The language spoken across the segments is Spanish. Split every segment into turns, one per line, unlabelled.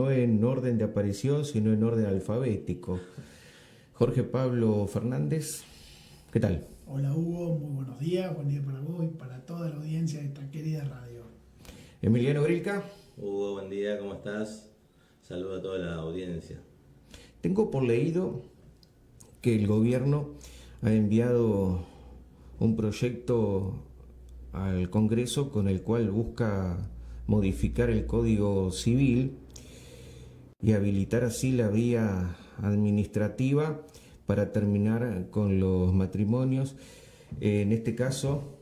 no en orden de aparición, sino en orden alfabético. Jorge Pablo Fernández, ¿qué tal?
Hola Hugo, muy buenos días, buen día para vos y para toda la audiencia de esta querida radio.
Emiliano Grilka.
Hugo, buen día, ¿cómo estás? Saludo a toda la audiencia.
Tengo por leído que el gobierno ha enviado un proyecto al Congreso con el cual busca modificar el Código Civil y habilitar así la vía administrativa para terminar con los matrimonios, en este caso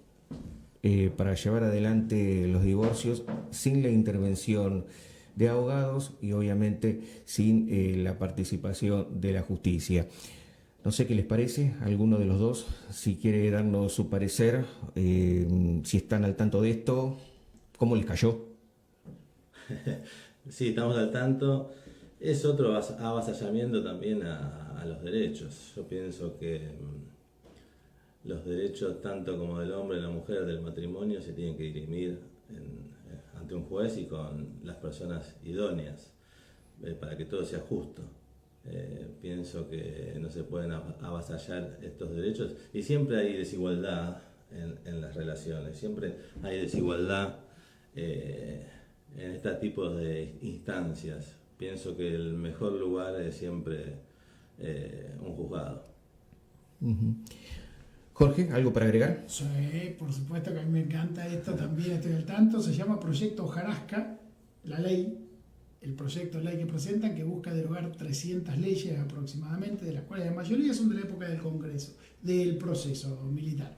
para llevar adelante los divorcios sin la intervención de abogados y obviamente sin la participación de la justicia. No sé qué les parece, alguno de los dos, si quiere darnos su parecer, si están al tanto de esto, ¿cómo les cayó?
Sí, estamos al tanto. Es otro avasallamiento también a los derechos. Yo pienso que los derechos tanto como del hombre y la mujer del matrimonio se tienen que dirimir ante un juez y con las personas idóneas para que todo sea justo. Pienso que no se pueden avasallar estos derechos y siempre hay desigualdad en las relaciones, siempre hay desigualdad en este tipo de instancias. Pienso que el mejor lugar es siempre un juzgado.
Uh-huh. Jorge, ¿algo para agregar?
Sí, por supuesto que a mí me encanta esto, también estoy al tanto. Se llama Proyecto Hojarasca, la ley, el proyecto de ley que presentan, que busca derogar 300 leyes aproximadamente, de las cuales la mayoría son de la época del Congreso, del proceso militar.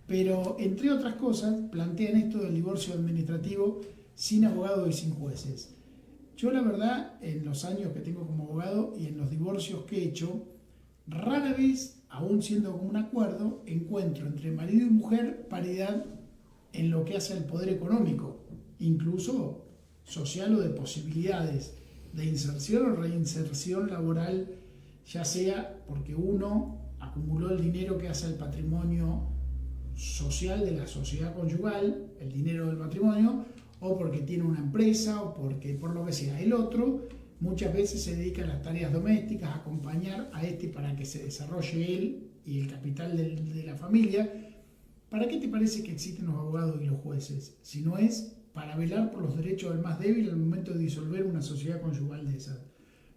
Pero, entre otras cosas, plantean esto del divorcio administrativo sin abogados y sin jueces. Yo, la verdad, en los años que tengo como abogado y en los divorcios que he hecho, rara vez, aún siendo como un acuerdo, encuentro entre marido y mujer paridad en lo que hace al poder económico, incluso social o de posibilidades de inserción o reinserción laboral, ya sea porque uno acumuló el dinero que hace el patrimonio social de la sociedad conyugal, el dinero del matrimonio, o porque tiene una empresa, o porque por lo que sea. El otro muchas veces se dedica a las tareas domésticas, a acompañar a este para que se desarrolle él y el capital de la familia. ¿Para qué te parece que existen los abogados y los jueces? Si no es para velar por los derechos del más débil al momento de disolver una sociedad conyugal de esa.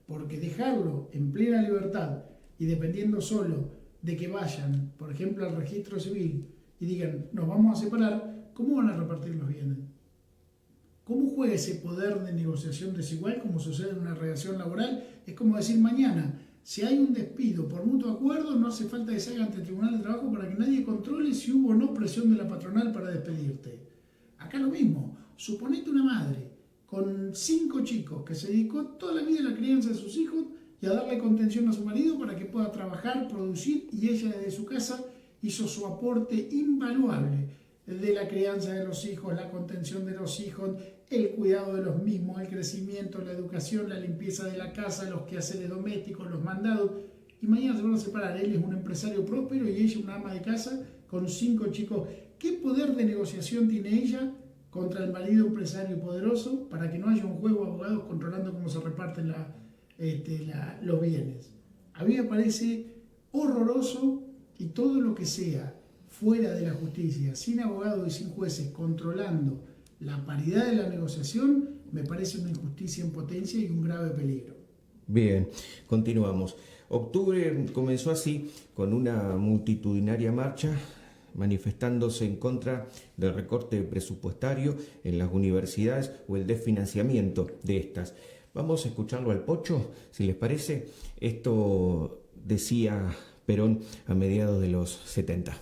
Porque dejarlo en plena libertad y dependiendo solo de que vayan, por ejemplo, al registro civil y digan, nos vamos a separar, ¿cómo van a repartir los bienes? ¿Cómo juega ese poder de negociación desigual como sucede en una relación laboral? Es como decir mañana, si hay un despido por mutuo acuerdo, no hace falta que se haga ante el Tribunal de Trabajo para que nadie controle si hubo o no presión de la patronal para despedirte. Acá lo mismo, suponete una madre con 5 chicos que se dedicó toda la vida a la crianza de sus hijos y a darle contención a su marido para que pueda trabajar, producir, y ella desde su casa hizo su aporte invaluable de la crianza de los hijos, la contención de los hijos, el cuidado de los mismos, el crecimiento, la educación, la limpieza de la casa, los quehaceres domésticos, los mandados. Y mañana se van a separar. Él es un empresario próspero y ella una ama de casa con 5 chicos. ¿Qué poder de negociación tiene ella contra el marido empresario poderoso para que no haya un juego de abogados controlando cómo se reparten los bienes? A mí me parece horroroso, y todo lo que sea fuera de la justicia, sin abogados y sin jueces, controlando la paridad de la negociación, me parece una injusticia en potencia y un grave peligro.
Bien, continuamos. Octubre comenzó así con una multitudinaria marcha manifestándose en contra del recorte presupuestario en las universidades o el desfinanciamiento de estas. Vamos a escucharlo al Pocho, si les parece. Esto decía Perón a mediados de los 70.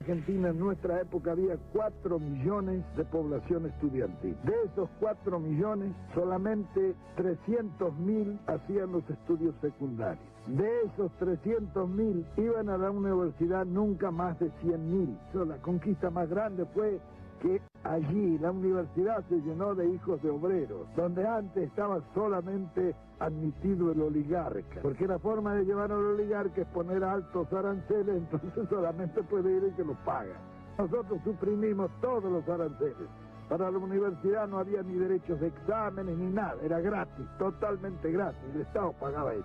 Argentina en nuestra época había 4 millones de población estudiantil. De esos 4 millones, solamente 300.000 hacían los estudios secundarios. De esos 300.000 iban a la universidad nunca más de 100.000. La conquista más grande fue que allí la universidad se llenó de hijos de obreros, donde antes estaba solamente admitido el oligarca, porque la forma de llevar al oligarca es poner altos aranceles, entonces solamente puede ir el que los paga. Nosotros suprimimos todos los aranceles, Para la universidad no había ni derechos de exámenes ni nada, era gratis, totalmente gratis, el Estado pagaba eso.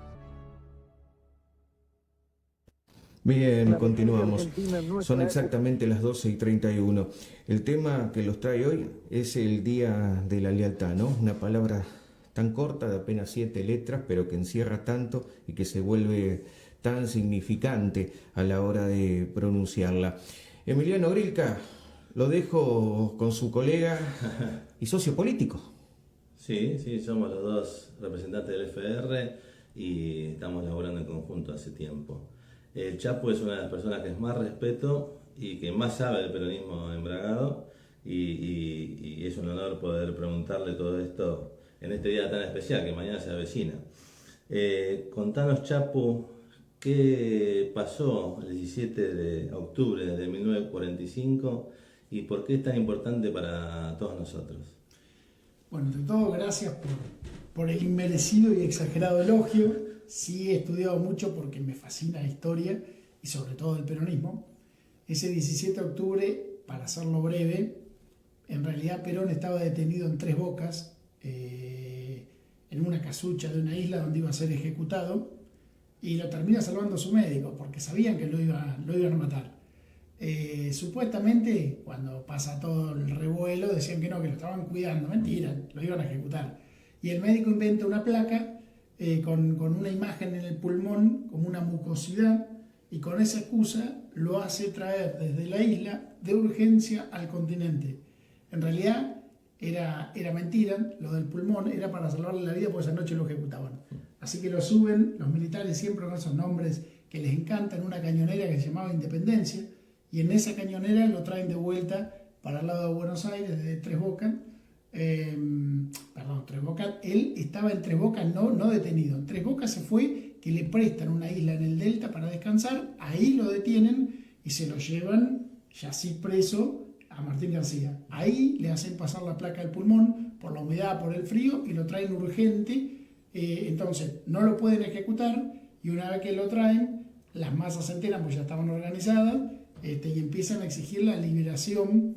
Bien, continuamos. Son exactamente las 12:31. El tema que los trae hoy es el Día de la Lealtad, ¿no? Una palabra tan corta, de apenas 7 letras, pero que encierra tanto y que se vuelve tan significante a la hora de pronunciarla. Emiliano Grilka, lo dejo con su colega y socio político.
Sí, somos los dos representantes del FR y estamos laborando en conjunto hace tiempo. El Chapu es una de las personas que más respeto y que más sabe del peronismo embragado y es un honor poder preguntarle todo esto en este día tan especial que mañana se avecina. Contanos, Chapu, ¿qué pasó el 17 de octubre de 1945 y por qué es tan importante para todos nosotros?
Bueno, ante todo, gracias por el inmerecido y exagerado elogio. Sí he estudiado mucho porque me fascina la historia y sobre todo el peronismo. Ese 17 de octubre, para hacerlo breve, en realidad Perón estaba detenido en Tres Bocas, en una casucha de una isla donde iba a ser ejecutado, y lo termina salvando su médico porque sabían que lo iban a matar. Supuestamente, cuando pasa todo el revuelo, decían que no, que lo estaban cuidando. Mentira, lo iban a ejecutar. Y el médico inventa una placa con una imagen en el pulmón, como una mucosidad, y con esa excusa lo hace traer desde la isla de urgencia al continente. En realidad era mentira, lo del pulmón era para salvarle la vida porque esa noche lo ejecutaban. Así que lo suben los militares siempre con esos nombres que les encantan, una cañonera que se llamaba Independencia, y en esa cañonera lo traen de vuelta para el lado de Buenos Aires, desde Tres Bocas. Tres Bocas, él estaba en Tres Bocas no detenido. En Tres Bocas se fue, que le prestan una isla en el delta para descansar, ahí lo detienen y se lo llevan ya así preso a Martín García. Ahí le hacen pasar la placa del pulmón por la humedad, por el frío, y lo traen urgente. Entonces no lo pueden ejecutar, y una vez que lo traen, las masas se enteran, pues ya estaban organizadas, y empiezan a exigir la liberación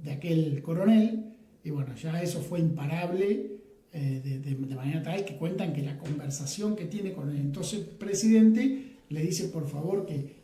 de aquel coronel. Y bueno, ya eso fue imparable, de manera tal que cuentan que la conversación que tiene con el entonces presidente le dice por favor que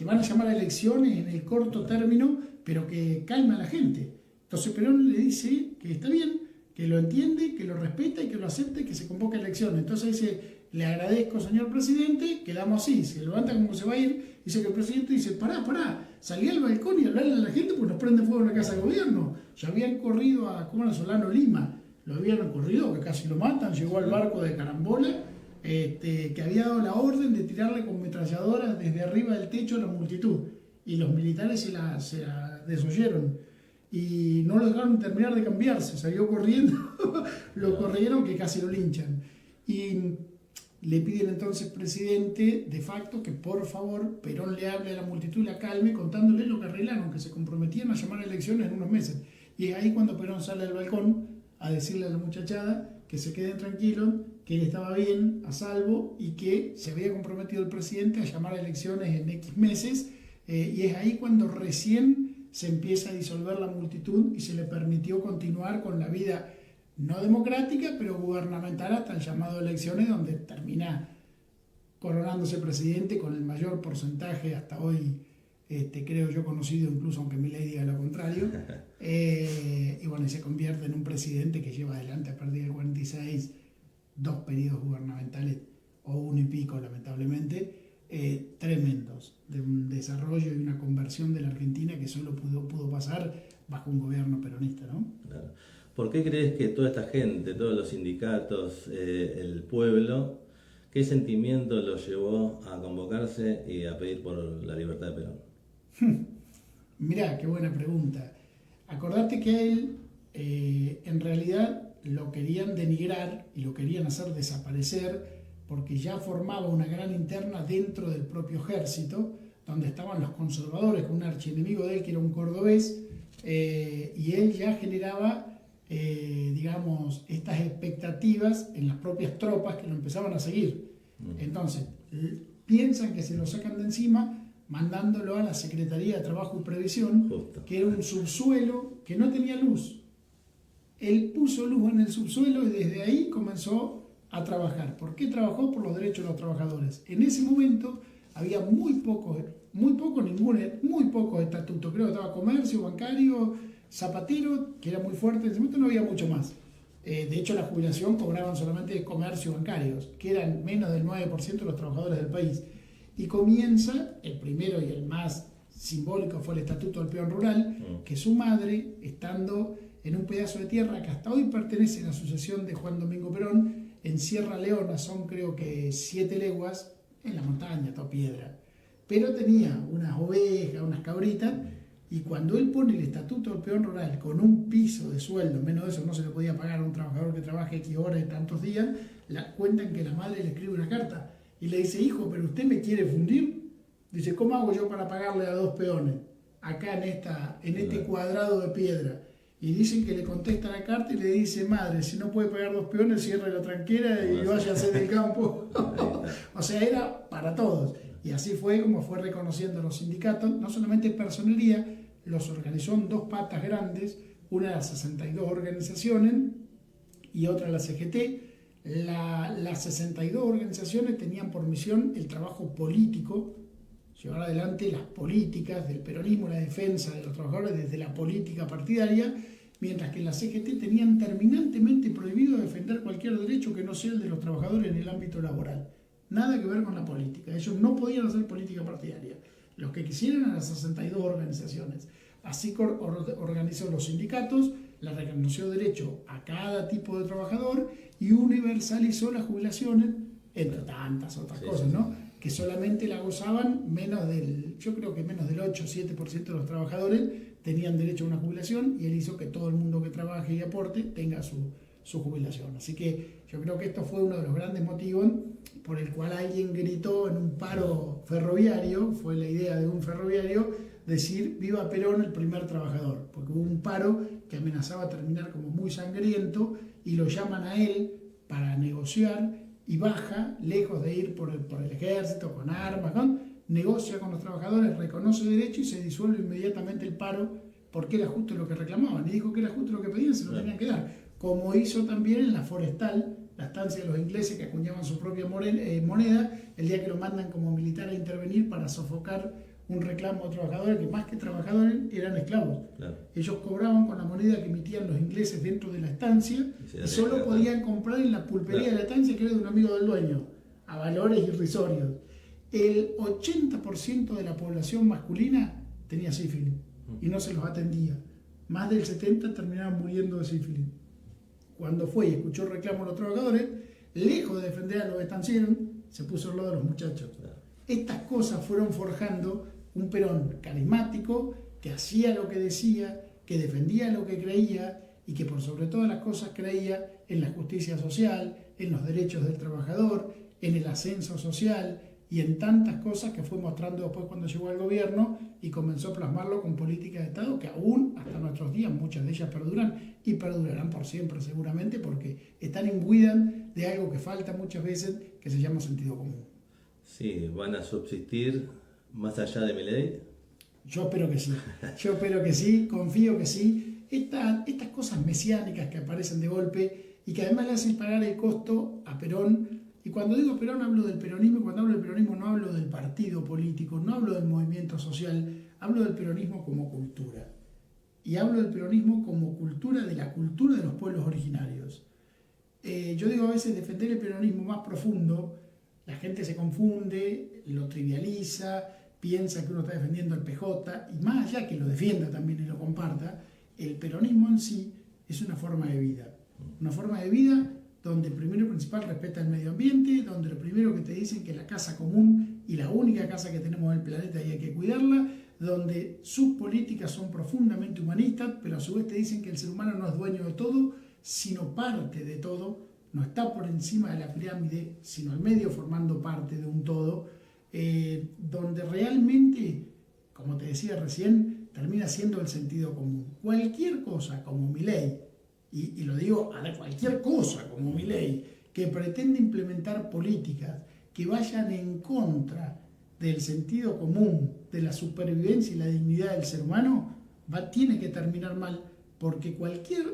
van a llamar a elecciones en el corto término, pero que calma a la gente. Entonces Perón le dice que está bien, que lo entiende, que lo respeta y que lo acepta y que se convoque a elecciones. Entonces dice, le agradezco, señor presidente, quedamos así. Se levanta como se va a ir, dice que el presidente dice, pará, salí al balcón y hablarle a la gente porque nos prende fuego en la casa de gobierno. Ya habían corrido a Solano Lima, lo habían corrido, que casi lo matan, llegó al barco de Carambola, que había dado la orden de tirarle con metralladoras desde arriba del techo a la multitud. Y los militares se la desoyeron. Y no lo dejaron terminar de cambiarse, salió corriendo, lo corrieron que casi lo linchan. Y le piden entonces presidente de facto que por favor Perón le hable a la multitud y la calme, contándole lo que arreglaron, que se comprometían a llamar a elecciones en unos meses. Y es ahí cuando Perón sale al balcón a decirle a la muchachada que se queden tranquilos, que él estaba bien, a salvo, y que se había comprometido el presidente a llamar a elecciones en X meses. Y es ahí cuando recién se empieza a disolver la multitud y se le permitió continuar con la vida no democrática, pero gubernamental hasta el llamado a elecciones, donde termina coronándose presidente con el mayor porcentaje hasta hoy, creo yo, conocido, incluso aunque Milei diga lo contrario. Y bueno, se convierte en un presidente que lleva adelante a partir del 46 2 periodos gubernamentales, o 1 y pico, lamentablemente, tremendos, de un desarrollo y una conversión de la Argentina que solo pudo pasar bajo un gobierno peronista, ¿no?
Claro. ¿Por qué crees que toda esta gente, todos los sindicatos, el pueblo, qué sentimiento los llevó a convocarse y a pedir por la libertad de Perón?
Mirá, qué buena pregunta. Acordate que él, en realidad, lo querían denigrar y lo querían hacer desaparecer, porque ya formaba una gran interna dentro del propio ejército, donde estaban los conservadores, con un archienemigo de él que era un cordobés, y él ya generaba, digamos, estas expectativas en las propias tropas que lo empezaban a seguir. Entonces, piensan que se lo sacan de encima, mandándolo a la Secretaría de Trabajo y Previsión,
Justo.
que era un subsuelo que no tenía luz. Él puso luz en el subsuelo y desde ahí comenzó a trabajar. ¿Por qué trabajó? Por los derechos de los trabajadores. En ese momento había muy pocos estatutos. Creo que estaba comercio, bancario, zapatero, que era muy fuerte. En ese momento no había mucho más. De hecho, la jubilación cobraban solamente comercio y bancarios, que eran menos del 9% de los trabajadores del país. Y comienza, el primero y el más simbólico fue el Estatuto del Peón Rural, que su madre, estando en un pedazo de tierra que hasta hoy pertenece a la sucesión de Juan Domingo Perón, en Sierra Leona, son creo que 7 leguas, en la montaña, toda piedra. Pero tenía unas ovejas, unas cabritas, y cuando él pone el Estatuto del Peón Rural con un piso de sueldo, menos de eso no se le podía pagar a un trabajador que trabaje X horas y tantos días, cuentan que la madre le escribe una carta y le dice: hijo, ¿pero usted me quiere fundir? Dice: ¿cómo hago yo para pagarle a 2 peones acá en este cuadrado de piedra? Y dicen que le contesta la carta y le dice: madre, si no puede pagar 2 peones, cierre la tranquera y vaya a hacer el campo. O sea, era para todos. Y así fue como fue reconociendo los sindicatos. No solamente personería, los organizó en 2 patas grandes, una de las 62 organizaciones y otra la CGT. Las 62 organizaciones tenían por misión el trabajo político, llevar adelante las políticas del peronismo, la defensa de los trabajadores desde la política partidaria, mientras que la CGT tenían terminantemente prohibido defender cualquier derecho que no sea el de los trabajadores en el ámbito laboral. Nada que ver con la política. Ellos no podían hacer política partidaria. Los que quisieran eran las 62 organizaciones. Así organizó los sindicatos, le reconoció derecho a cada tipo de trabajador y universalizó las jubilaciones, entre tantas otras cosas, ¿no? Que solamente la gozaban yo creo que menos del 8 o 7% de los trabajadores tenían derecho a una jubilación, y él hizo que todo el mundo que trabaje y aporte tenga su jubilación. Así que yo creo que esto fue uno de los grandes motivos por el cual alguien gritó en un paro ferroviario, fue la idea de un ferroviario, decir: viva Perón, el primer trabajador, porque hubo un paro que amenazaba terminar como muy sangriento y lo llaman a él para negociar y baja, lejos de ir por el ejército, con armas, negocia con los trabajadores, reconoce derecho y se disuelve inmediatamente el paro porque era justo lo que reclamaban, y dijo que era justo lo que pedían, se lo tenían que dar, como hizo también en la Forestal, la estancia de los ingleses que acuñaban su propia moneda, el día que lo mandan como militar a intervenir para sofocar un reclamo de trabajadores que más que trabajadores eran esclavos. Claro. Ellos cobraban con la moneda que emitían los ingleses dentro de la estancia y solo podían comprar en la pulpería de la estancia, que era de un amigo del dueño, a valores irrisorios. El 80% de la población masculina tenía sífilis y no se los atendía. Más del 70% terminaban muriendo de sífilis. Cuando fue y escuchó el reclamo de los trabajadores, lejos de defender a los estancieros, se puso al lado de los muchachos. Claro. Estas cosas fueron forjando un Perón carismático, que hacía lo que decía, que defendía lo que creía y que por sobre todas las cosas creía en la justicia social, en los derechos del trabajador, en el ascenso social y en tantas cosas que fue mostrando después cuando llegó al gobierno y comenzó a plasmarlo con políticas de Estado que aún hasta nuestros días muchas de ellas perduran y perdurarán por siempre seguramente, porque están imbuidas de algo que falta muchas veces, que se llama sentido común.
Sí, ¿van a subsistir más allá de Milei?
Yo espero que sí, confío que sí. Estas cosas mesiánicas que aparecen de golpe y que además le hacen pagar el costo a Perón. Y cuando digo Perón hablo del peronismo, y cuando hablo del peronismo no hablo del partido político, no hablo del movimiento social, hablo del peronismo como cultura. Y hablo del peronismo como cultura de la cultura de los pueblos originarios. Yo digo a veces defender el peronismo más profundo, la gente se confunde, lo trivializa, piensa que uno está defendiendo al PJ, y más allá que lo defienda también y lo comparta, el peronismo en sí es una forma de vida. Una forma de vida donde el primero y principal respeta el medio ambiente, donde lo primero que te dicen que la casa común y la única casa que tenemos en el planeta y hay que cuidarla, donde sus políticas son profundamente humanistas, pero a su vez te dicen que el ser humano no es dueño de todo, sino parte de todo, no está por encima de la pirámide, sino al medio formando parte de un todo, donde realmente, como te decía recién, termina siendo el sentido común. Cualquier cosa como Milei, y lo digo a cualquier cosa como Milei, que pretende implementar políticas que vayan en contra del sentido común, de la supervivencia y la dignidad del ser humano, tiene que terminar mal, porque cualquiera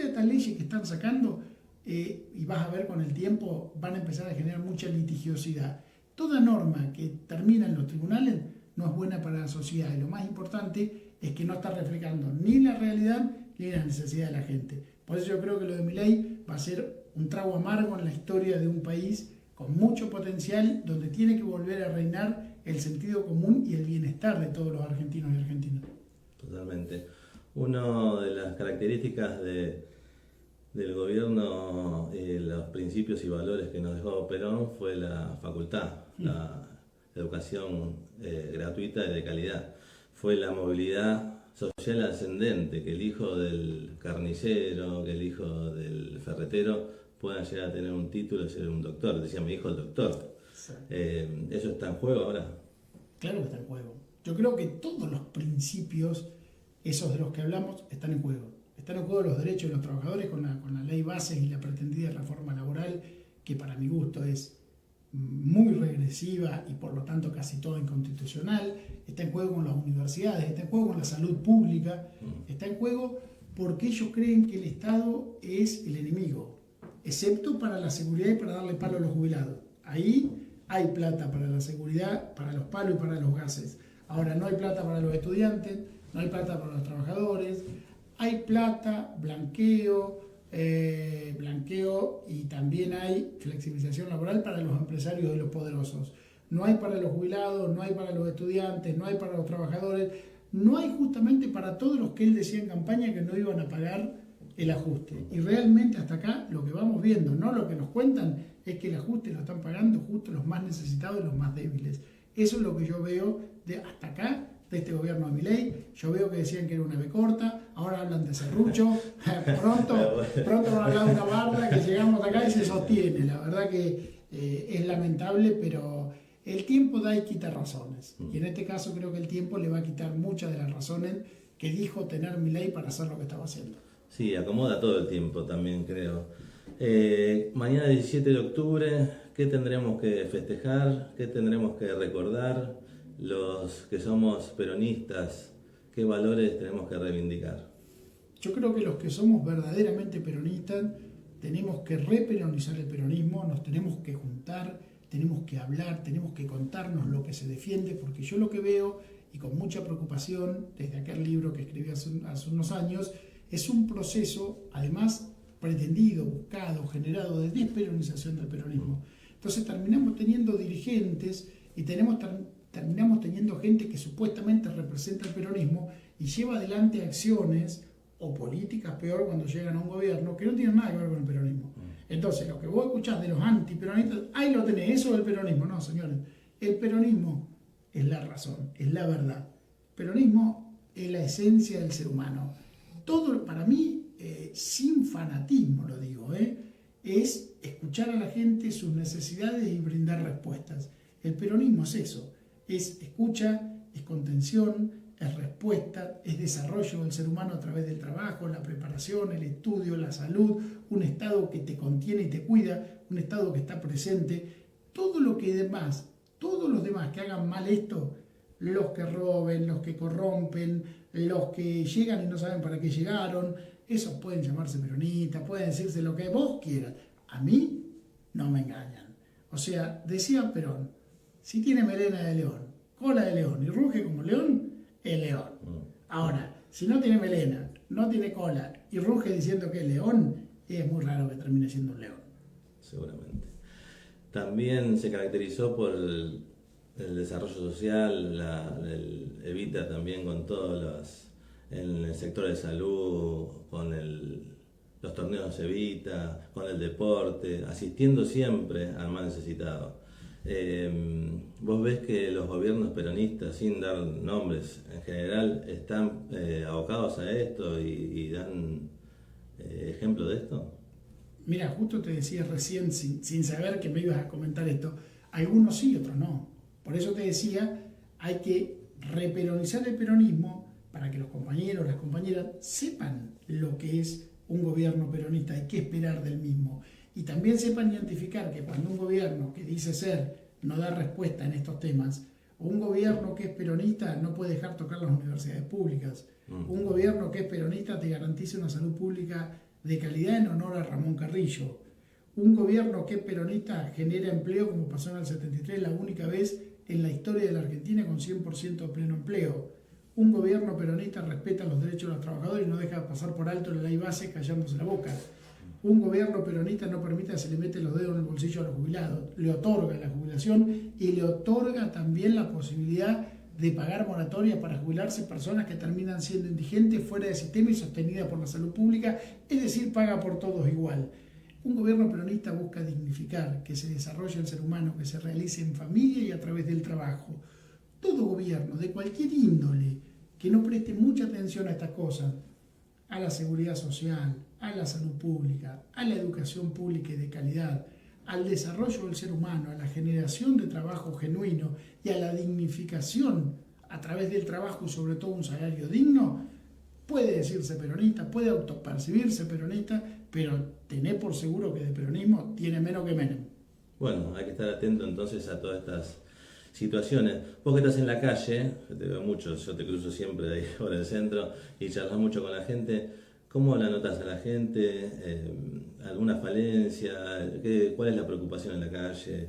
de estas leyes que están sacando, y vas a ver con el tiempo, van a empezar a generar mucha litigiosidad. Toda norma que termina en los tribunales no es buena para la sociedad, y lo más importante es que no está reflejando ni la realidad ni la necesidad de la gente. Por eso yo creo que lo de Milei va a ser un trago amargo en la historia de un país con mucho potencial, donde tiene que volver a reinar el sentido común y el bienestar de todos los argentinos y argentinas.
Totalmente. Una de las características del gobierno, los principios y valores que nos dejó Perón fue la facultad, la educación gratuita y de calidad. Fue la movilidad social ascendente, que el hijo del carnicero, que el hijo del ferretero puedan llegar a tener un título y ser un doctor. Decía mi hijo el doctor. Sí. ¿Eso está en juego ahora?
Claro que está en juego. Yo creo que todos los principios, esos de los que hablamos, están en juego. Están en juego los derechos de los trabajadores con la ley base y la pretendida reforma laboral, que para mi gusto es muy regresiva y por lo tanto casi todo inconstitucional. Está en juego con las universidades, está en juego con la salud pública, está en juego porque ellos creen que el Estado es el enemigo, excepto para la seguridad y para darle palo a los jubilados. Ahí hay plata para la seguridad, para los palos y para los gases. Ahora no hay plata para los estudiantes, no hay plata para los trabajadores, hay plata, blanqueo y también hay flexibilización laboral para los empresarios y los poderosos. No hay para los jubilados, no hay para los estudiantes, no hay para los trabajadores, no hay justamente para todos los que él decía en campaña que no iban a pagar el ajuste. Y realmente hasta acá lo que vamos viendo, no lo que nos cuentan, es que el ajuste lo están pagando justo los más necesitados y los más débiles. Eso es lo que yo veo hasta acá de este gobierno de Milei. Yo veo que decían que era una B corta, ahora hablan de serrucho, pronto van a hablar de una barda, que llegamos acá y se sostiene. La verdad que es lamentable, pero el tiempo da y quita razones. Y en este caso creo que el tiempo le va a quitar muchas de las razones que dijo tener Milei para hacer lo que estaba haciendo.
Sí, acomoda todo el tiempo también, creo. Mañana 17 de octubre, ¿qué tendremos que festejar? ¿Qué tendremos que recordar? Los que somos peronistas, ¿qué valores tenemos que reivindicar?
Yo creo que los que somos verdaderamente peronistas tenemos que reperonizar el peronismo, nos tenemos que juntar, tenemos que hablar, tenemos que contarnos lo que se defiende, porque yo lo que veo, y con mucha preocupación, desde aquel libro que escribí hace unos años, es un proceso, además, pretendido, buscado, generado de desperonización del peronismo. Entonces terminamos teniendo dirigentes y terminamos teniendo gente que supuestamente representa el peronismo y lleva adelante acciones o políticas, peor, cuando llegan a un gobierno, que no tienen nada que ver con el peronismo. Entonces, lo que vos escuchás de los antiperonistas, ahí lo tenés, eso es el peronismo. No, señores, el peronismo es la razón, es la verdad. El peronismo es la esencia del ser humano. Todo, para mí, sin fanatismo lo digo, es escuchar a la gente, sus necesidades y brindar respuestas. El peronismo es eso, es escucha, es contención, es respuesta, es desarrollo del ser humano a través del trabajo, la preparación, el estudio, la salud, un Estado que te contiene y te cuida, un Estado que está presente. Todo lo que demás, todos los demás que hagan mal esto, los que roben, los que corrompen, los que llegan y no saben para qué llegaron, esos pueden llamarse peronistas, pueden decirse lo que vos quieras. A mí no me engañan. O sea, decía Perón, si tiene melena de león, cola de león y ruge como león, es león. Ahora, si no tiene melena, no tiene cola y ruge diciendo que es león, es muy raro que termine siendo un león.
Seguramente. También se caracterizó por el desarrollo social, evita también con todos en el sector de salud, con los torneos Evita, con el deporte, asistiendo siempre al más necesitado. Vos ves que los gobiernos peronistas, sin dar nombres en general, están abocados a esto y dan ejemplo de esto.
Mira, justo te decía recién, sin saber que me ibas a comentar esto, algunos sí, otros no. Por eso te decía, hay que reperonizar el peronismo para que los compañeros, las compañeras sepan lo que es un gobierno peronista y qué esperar del mismo. Y también sepan identificar que cuando un gobierno que dice ser no da respuesta en estos temas, Un gobierno que es peronista no puede dejar tocar las universidades públicas. Un gobierno que es peronista te garantiza una salud pública de calidad en honor a Ramón Carrillo. Un gobierno que es peronista genera empleo, como pasó en el 73, la única vez en la historia de la Argentina con 100% de pleno empleo. Un gobierno peronista respeta los derechos de los trabajadores y no deja pasar por alto la ley base callándose la boca. Un gobierno peronista no permite que se le mete los dedos en el bolsillo a los jubilados, le otorga la jubilación y le otorga también la posibilidad de pagar moratoria para jubilarse personas que terminan siendo indigentes, fuera del sistema y sostenidas por la salud pública, es decir, paga por todos igual. Un gobierno peronista busca dignificar, que se desarrolle el ser humano, que se realice en familia y a través del trabajo. Todo gobierno, de cualquier índole, que no preste mucha atención a estas cosas, a la seguridad social, a la salud pública, a la educación pública y de calidad, al desarrollo del ser humano, a la generación de trabajo genuino y a la dignificación a través del trabajo y sobre todo un salario digno, puede decirse peronista, puede autopercibirse peronista, pero tener por seguro que de peronismo tiene menos que Menem.
Bueno, hay que estar atento entonces a todas estas situaciones. Vos que estás en la calle, yo te veo mucho, yo te cruzo siempre ahí por el centro y charlas mucho con la gente. ¿Cómo la notas a la gente? ¿Alguna falencia? ¿Cuál es la preocupación en la calle?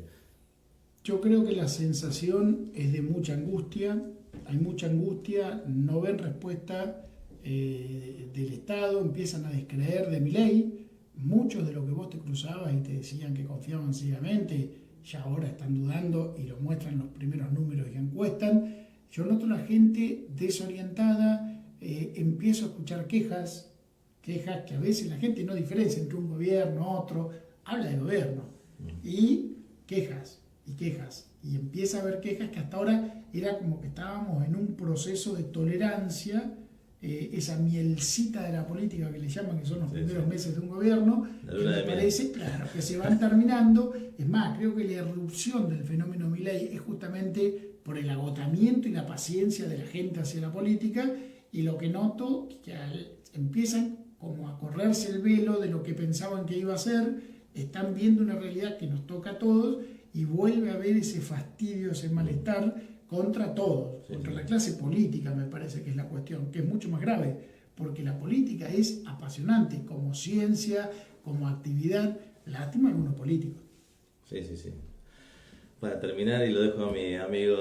Yo creo que la sensación es de mucha angustia. Hay mucha angustia, no ven respuesta del Estado, empiezan a descreer de Milei. Muchos de los que vos te cruzabas y te decían que confiaban ciegamente, ya ahora están dudando y lo muestran los primeros números que encuestan. Yo noto a la gente desorientada, empiezo a escuchar quejas que a veces la gente no diferencia entre un gobierno, otro, habla de gobierno, y quejas, y empieza a haber quejas que hasta ahora era como que estábamos en un proceso de tolerancia, esa mielcita de la política que le llaman, que son los primeros meses de un gobierno, que me parece, claro, que se van terminando. Es más, creo que la irrupción del fenómeno Milei es justamente por el agotamiento y la paciencia de la gente hacia la política, y lo que noto es que empiezan como a correrse el velo de lo que pensaban que iba a ser, están viendo una realidad que nos toca a todos y vuelve a haber ese fastidio, ese malestar contra todos, contra la clase política, me parece que es la cuestión, que es mucho más grave, porque la política es apasionante como ciencia, como actividad, lástima a algunos políticos.
Sí. Para terminar, y lo dejo a mi amigo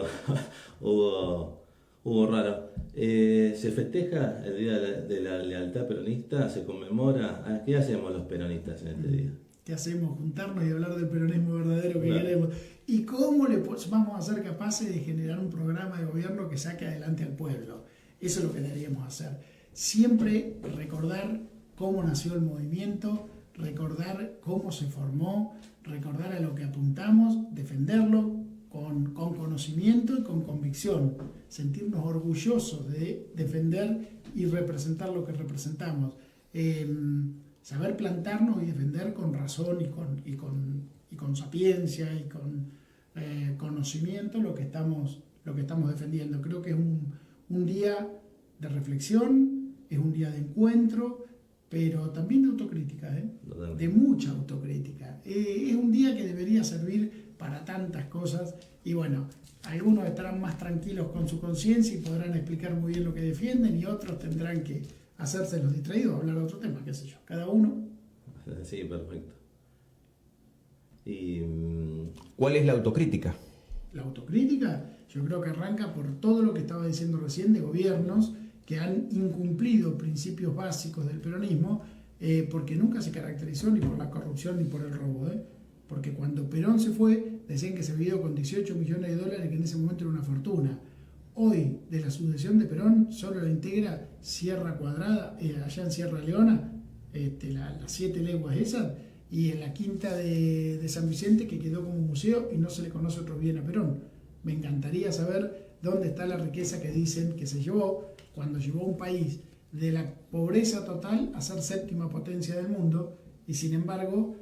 Hugo Raro, ¿se festeja el Día de la Lealtad Peronista? ¿Se conmemora? ¿Qué hacemos los peronistas en este día?
¿Qué hacemos? Juntarnos y hablar del peronismo verdadero que queremos. ¿Y cómo vamos a ser capaces de generar un programa de gobierno que saque adelante al pueblo? Eso es lo que deberíamos hacer. Siempre recordar cómo nació el movimiento, recordar cómo se formó, recordar a lo que apuntamos, defenderlo con conocimiento y con convicción, sentirnos orgullosos de defender y representar lo que representamos, saber plantarnos y defender con razón y con sapiencia y con conocimiento lo que estamos defendiendo. Creo que es un día de reflexión, es un día de encuentro, pero también de autocrítica, de mucha autocrítica. Es un día que debería servir para tantas cosas, y bueno, algunos estarán más tranquilos con su conciencia y podrán explicar muy bien lo que defienden, y otros tendrán que hacerse los distraídos, hablar de otro tema, qué sé yo, cada uno.
Sí, perfecto. Y
¿cuál es la autocrítica?
La autocrítica, yo creo que arranca por todo lo que estaba diciendo recién de gobiernos que han incumplido principios básicos del peronismo, porque nunca se caracterizó ni por la corrupción ni por el robo, porque cuando Perón se fue, decían que se vivió con 18 millones de dólares, que en ese momento era una fortuna. Hoy, de la sucesión de Perón, solo la integra Sierra Cuadrada, allá en Sierra Leona, las 7 leguas esas, y en la quinta de San Vicente, que quedó como museo y no se le conoce otro bien a Perón. Me encantaría saber dónde está la riqueza que dicen que se llevó cuando llevó a un país de la pobreza total a ser 7ª potencia del mundo, y sin embargo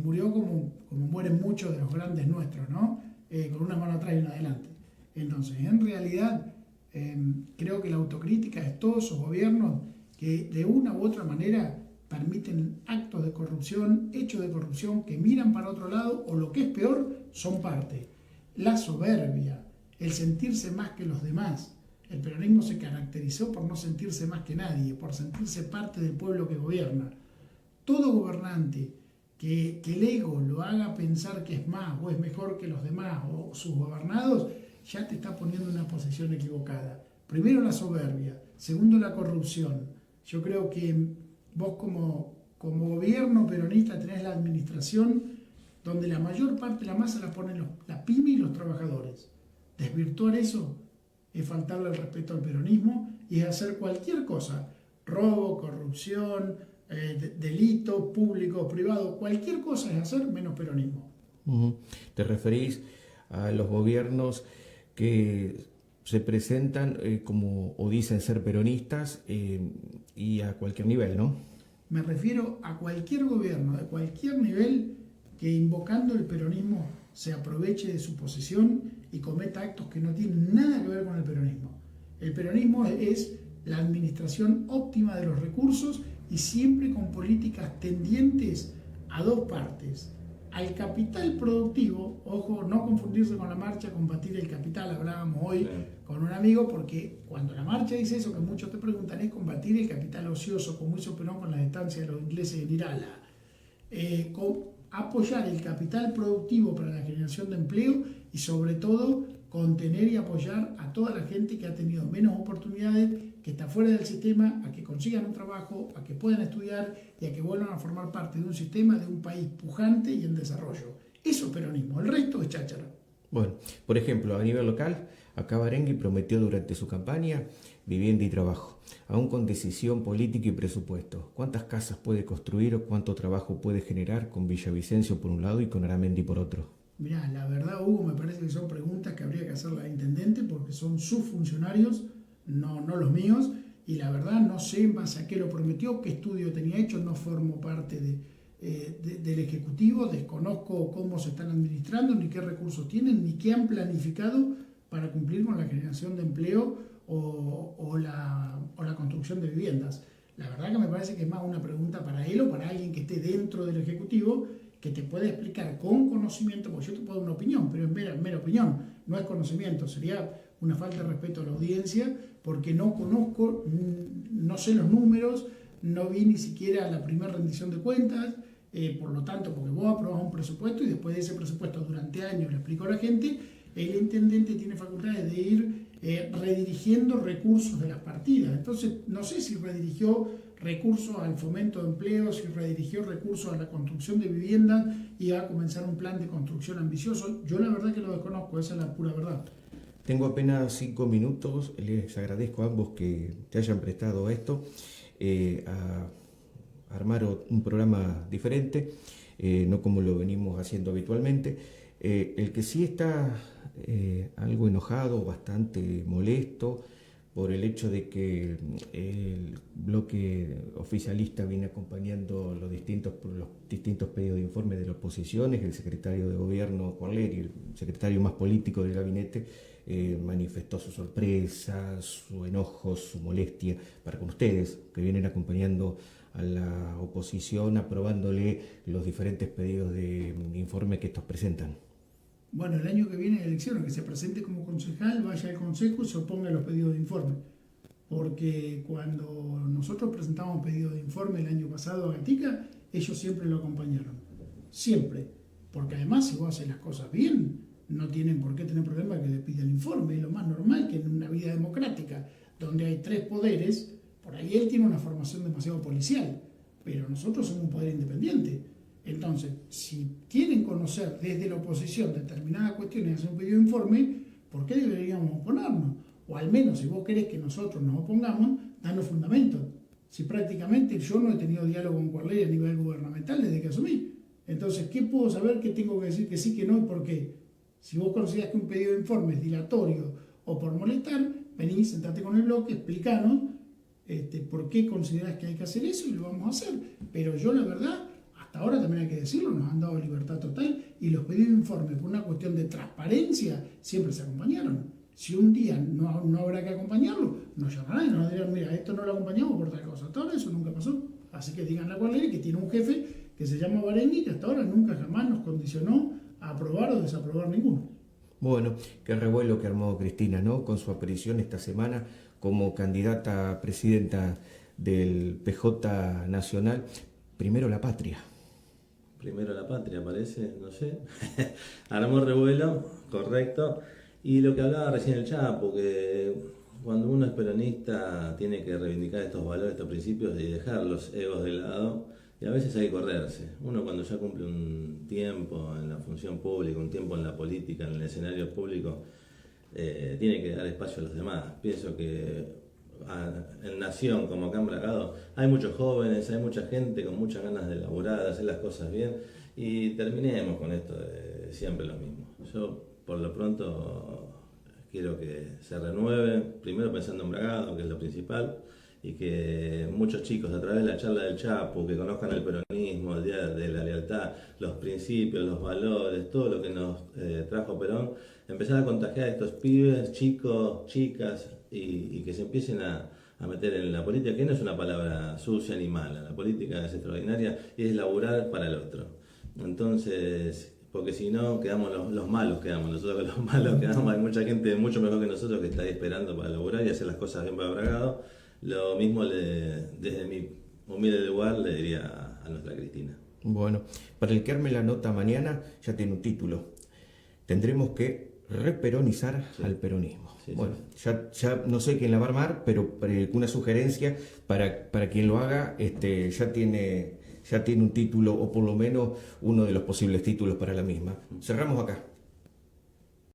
murió como mueren muchos de los grandes nuestros, ¿no? Con una mano atrás y una adelante. Entonces, en realidad, creo que la autocrítica es todos esos gobiernos que de una u otra manera permiten actos de corrupción, hechos de corrupción, que miran para otro lado, o lo que es peor, son parte. La soberbia, el sentirse más que los demás. El peronismo se caracterizó por no sentirse más que nadie, por sentirse parte del pueblo que gobierna. Todo gobernante que el ego lo haga pensar que es más o es mejor que los demás o sus gobernados, ya te está poniendo en una posición equivocada. Primero la soberbia, segundo la corrupción. Yo creo que vos como gobierno peronista tenés la administración donde la mayor parte de la masa la ponen la pyme y los trabajadores. Desvirtuar eso es faltarle el respeto al peronismo y es hacer cualquier cosa, robo, corrupción, delito público, privado, cualquier cosa es hacer menos peronismo.
¿Te referís a los gobiernos que se presentan como o dicen ser peronistas y a cualquier nivel, ¿no?
Me refiero a cualquier gobierno de cualquier nivel que invocando el peronismo se aproveche de su posición y cometa actos que no tienen nada que ver con el peronismo. El peronismo es la administración óptima de los recursos y siempre con políticas tendientes a dos partes. Al capital productivo, ojo, no confundirse con la marcha, combatir el capital, hablábamos hoy con un amigo, porque cuando la marcha dice eso, que muchos te preguntan, es combatir el capital ocioso, como hizo Perón con la estancia de los ingleses en Irala. Apoyar el capital productivo para la generación de empleo y sobre todo contener y apoyar a toda la gente que ha tenido menos oportunidades, que está fuera del sistema, a que consigan un trabajo, a que puedan estudiar y a que vuelvan a formar parte de un sistema, de un país pujante y en desarrollo. Eso es peronismo, el resto es cháchara.
Bueno, por ejemplo, a nivel local, acá Barengui prometió durante su campaña vivienda y trabajo, aún con decisión política y presupuesto. ¿Cuántas casas puede construir o cuánto trabajo puede generar con Villavicencio por un lado y con Aramendi por otro?
Mirá, la verdad, Hugo, me parece que son preguntas que habría que hacerle al intendente porque son sus funcionarios, no los míos, y la verdad no sé en base a qué lo prometió, qué estudio tenía hecho, no formo parte del Ejecutivo, desconozco cómo se están administrando, ni qué recursos tienen, ni qué han planificado para cumplir con la generación de empleo o la construcción de viviendas. La verdad que me parece que es más una pregunta para él o para alguien que esté dentro del Ejecutivo, que te puede explicar con conocimiento, porque yo te puedo dar una opinión, pero es mera opinión, no es conocimiento, sería una falta de respeto a la audiencia, porque no conozco, no sé los números, no vi ni siquiera la primera rendición de cuentas, por lo tanto, porque vos aprobás un presupuesto y después de ese presupuesto durante años le explico a la gente, el intendente tiene facultades de ir redirigiendo recursos de las partidas. Entonces, no sé si redirigió recursos al fomento de empleo, si redirigió recursos a la construcción de viviendas y a comenzar un plan de construcción ambicioso. Yo la verdad que lo desconozco, esa es la pura verdad.
Tengo apenas 5 minutos, les agradezco a ambos que te hayan prestado a esto, a armar un programa diferente, no como lo venimos haciendo habitualmente. El que sí está algo enojado, bastante molesto por el hecho de que el bloque oficialista viene acompañando los distintos pedidos de informe de la oposición, es el secretario de gobierno Juan Leri, el secretario más político del gabinete, manifestó su sorpresa, su enojo, su molestia para con ustedes, que vienen acompañando a la oposición, aprobándole los diferentes pedidos de informe que estos presentan.
Bueno, el año que viene hay elecciones, que se presente como concejal, vaya al consejo y se oponga a los pedidos de informe. Porque cuando nosotros presentamos pedidos de informe el año pasado a Gatica, ellos siempre lo acompañaron. Siempre. Porque además, si vos haces las cosas bien, no tienen por qué tener problema que le pida el informe. Es lo más normal que en una vida democrática, donde hay 3 poderes, por ahí él tiene una formación demasiado policial, pero nosotros somos un poder independiente. Entonces, si quieren conocer desde la oposición determinadas cuestiones y hacer un pedido de informe, ¿por qué deberíamos oponernos? O al menos, si vos querés que nosotros nos opongamos, danos fundamentos. Si prácticamente yo no he tenido diálogo con Cuarley a nivel gubernamental desde que asumí. Entonces, ¿qué puedo saber que tengo que decir que sí, que no y por qué? Si vos considerás que un pedido de informe es dilatorio o por molestar, vení, sentate con el bloque, explícanos por qué considerás que hay que hacer eso y lo vamos a hacer. Pero yo, la verdad, hasta ahora también hay que decirlo, nos han dado libertad total y los pedidos de informe por una cuestión de transparencia siempre se acompañaron. Si un día no habrá que acompañarlo, nos llamarán y nos dirán, mira, esto no lo acompañamos por tal cosa. Hasta ahora eso nunca pasó. Así que díganle a Cuarley que tiene un jefe que se llama Barengui, que hasta ahora nunca jamás nos condicionó a aprobar o desaprobar ninguno.
Bueno, qué revuelo que armó Cristina, ¿no? Con su aparición esta semana como candidata a presidenta del PJ Nacional. Primero la patria.
Primero la patria, parece, no sé. Armó revuelo, correcto. Y lo que hablaba recién el Chapo, que cuando uno es peronista tiene que reivindicar estos valores, estos principios y dejar los egos de lado. Y a veces hay que correrse. Uno cuando ya cumple un tiempo en la función pública, un tiempo en la política, en el escenario público, tiene que dar espacio a los demás. Pienso que en Nación, como acá en Bragado, hay muchos jóvenes, hay mucha gente con muchas ganas de laburar, de hacer las cosas bien, y terminemos con esto de siempre lo mismo. Yo, por lo pronto, quiero que se renueve, primero pensando en Bragado, que es lo principal, y que muchos chicos, a través de la charla del Chapo, que conozcan el peronismo, el Día de la Lealtad, los principios, los valores, todo lo que nos trajo Perón, empezar a contagiar a estos pibes, chicos, chicas, y que se empiecen a meter en la política, que no es una palabra sucia ni mala, la política es extraordinaria y es laburar para el otro. Entonces, porque si no, quedamos los malos, quedamos nosotros los malos, quedamos, hay mucha gente mucho mejor que nosotros que está ahí esperando para laburar y hacer las cosas bien para Bragado. Lo mismo desde mi humilde lugar le diría a nuestra Cristina.
Bueno, para el que arme la nota mañana ya tiene un título. Tendremos que reperonizar al peronismo.
Sí,
bueno, sí. Ya no sé quién la va a armar, pero una sugerencia para quien lo haga, ya tiene un título, o por lo menos uno de los posibles títulos para la misma. Cerramos acá.